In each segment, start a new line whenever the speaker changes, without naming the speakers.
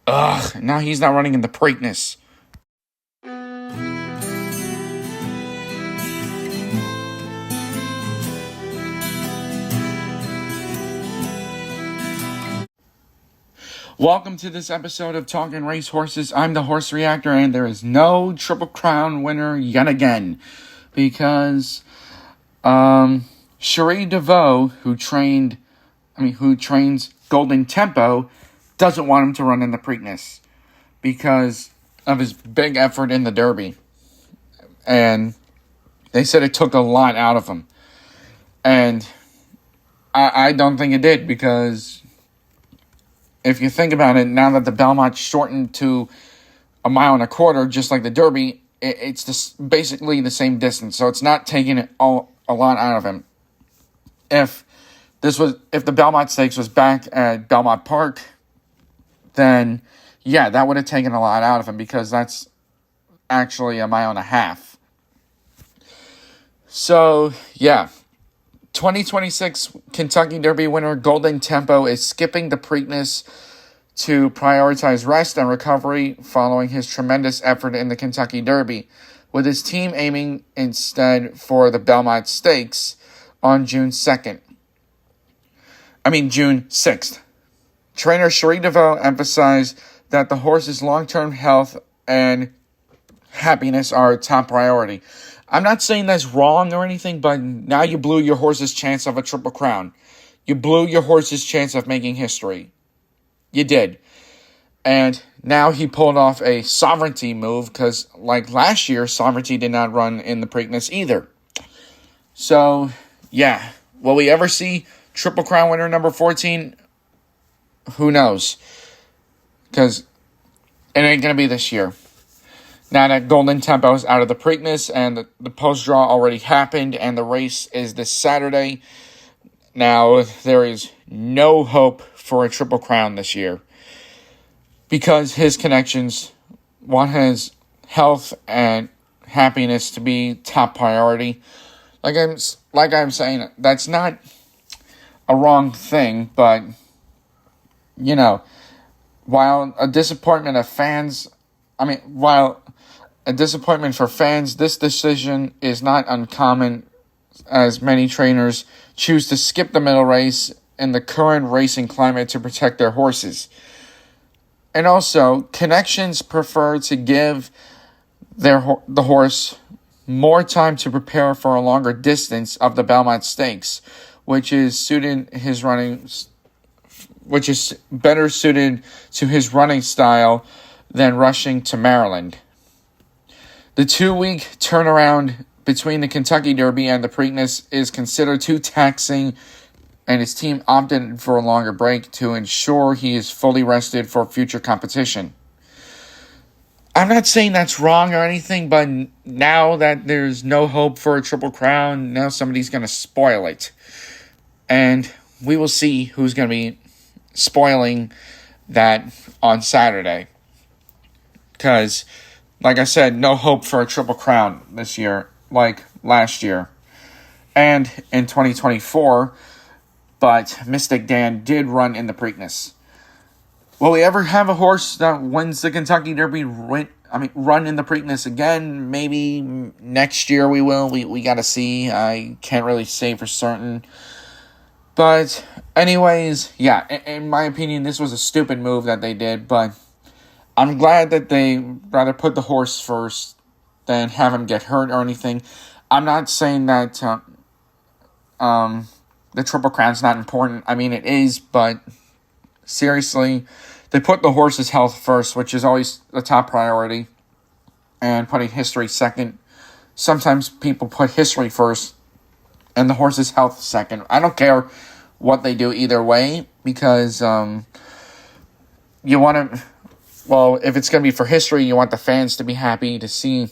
Ugh, now he's not running in the Preakness. Welcome to this episode of Talking Racehorses. I'm the Horse Reactor, and there is no Triple Crown winner yet again. Because, Cherie DeVaux, who trains Golden Tempo, doesn't want him to run in the Preakness. Because of his big effort in the Derby. And they said it took a lot out of him. And I don't think it did, because if you think about it, now that the Belmont shortened to 1.25 miles, just like the Derby, it's basically the same distance. So it's not taking a lot out of him. If the Belmont Stakes was back at Belmont Park, then yeah, that would have taken a lot out of him, because that's actually 1.5 miles. So yeah. 2026 Kentucky Derby winner Golden Tempo is skipping the Preakness to prioritize rest and recovery following his tremendous effort in the Kentucky Derby, with his team aiming instead for the Belmont Stakes on June 6th. Trainer Cherie DeVaux emphasized that the horse's long-term health and happiness are a top priority. I'm not saying that's wrong or anything, but now you blew your horse's chance of a Triple Crown. You blew your horse's chance of making history. You did. And now he pulled off a Sovereignty move, because like last year, Sovereignty did not run in the Preakness either. So, yeah. Will we ever see Triple Crown winner number 14? Who knows? Because it ain't going to be this year. Now that Golden Tempo is out of the Preakness and the post-draw already happened and the race is this Saturday, now there is no hope for a Triple Crown this year, because his connections want his health and happiness to be top priority. Like I'm saying, that's not a wrong thing, but you know, while a disappointment for fans, this decision is not uncommon, as many trainers choose to skip the middle race in the current racing climate to protect their horses. And also, connections prefer to give the horse more time to prepare for a longer distance of the Belmont Stakes, which is better suited to his running style than rushing to Maryland. The 2-week turnaround between the Kentucky Derby and the Preakness is considered too taxing, and his team opted for a longer break to ensure he is fully rested for future competition. I'm not saying that's wrong or anything, but now that there's no hope for a Triple Crown, now somebody's going to spoil it. And we will see who's going to be spoiling that on Saturday. Because, like I said, no hope for a Triple Crown this year, like last year. And in 2024, but Mystic Dan did run in the Preakness. Will we ever have a horse that wins the Kentucky Derby run in the Preakness again? Maybe next year we will. We got to see. I can't really say for certain. But anyways, yeah, in my opinion, this was a stupid move that they did, but I'm glad that they rather put the horse first than have him get hurt or anything. I'm not saying that the Triple Crown's not important. I mean, it is, but seriously, they put the horse's health first, which is always the top priority, and putting history second. Sometimes people put history first and the horse's health second. I don't care what they do either way, because you want to... Well, if it's going to be for history, you want the fans to be happy to see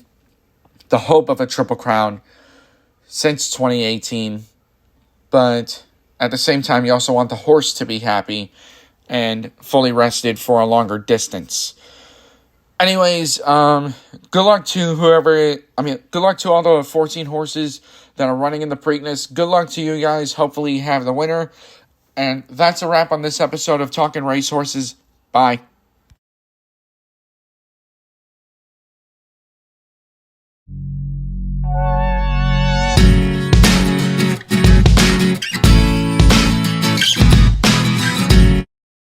the hope of a Triple Crown since 2018. But at the same time, you also want the horse to be happy and fully rested for a longer distance. Anyways, good luck to good luck to all the 14 horses that are running in the Preakness. Good luck to you guys. Hopefully you have the winner. And that's a wrap on this episode of Talking Racehorses. Bye.